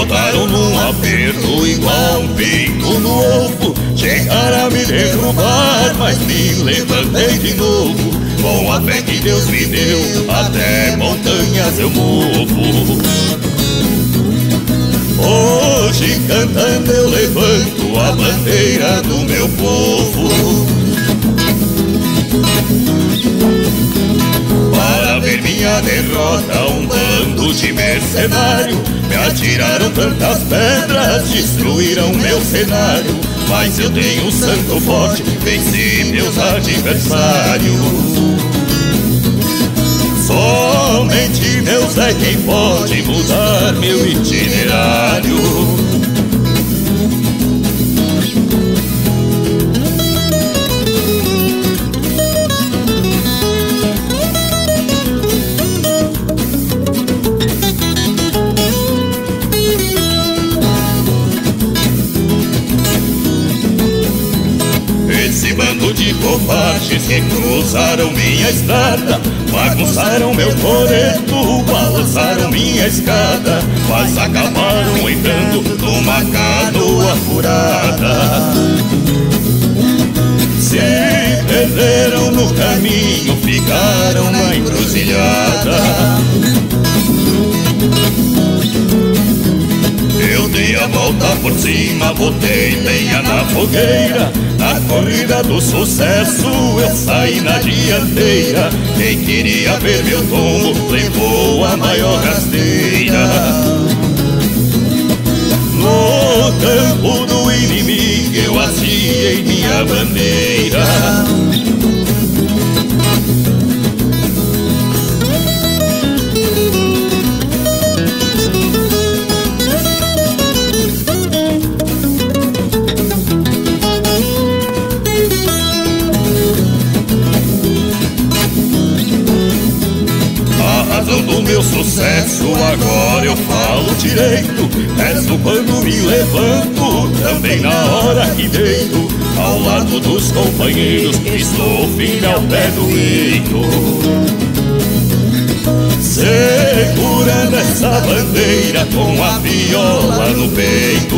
botaram num aperto igual um pinto no ovo. Chegaram a me derrubar, mas me levantei de novo. Com a fé que Deus me deu, até montanhas eu movo. Hoje cantando eu levanto a bandeira do meu povo. Para ver minha derrota, um bando de mercenário me atiraram tantas pedras, destruíram meu cenário. Mas eu tenho um santo forte, venci meus adversários. Somente Deus é quem pode mudar meu itinerário. Esse bando de covardes que cruzaram minha estrada, bagunçaram meu coreto, balançaram minha escada, mas acabaram entrando numa canoa furada. Se perderam no caminho, ficaram na encruzilhada. Eu dei a volta por cima, botei lenha na fogueira. Na corrida do sucesso eu saí na dianteira. Quem queria ver meu tombo levou a maior rasteira. No campo do inimigo eu hasteei minha bandeira. Do meu sucesso agora eu falo direito. Rezo quando me levanto, também na hora que deito. Ao lado dos companheiros, estou firme ao pé do leito. Segurando essa bandeira com a viola no peito.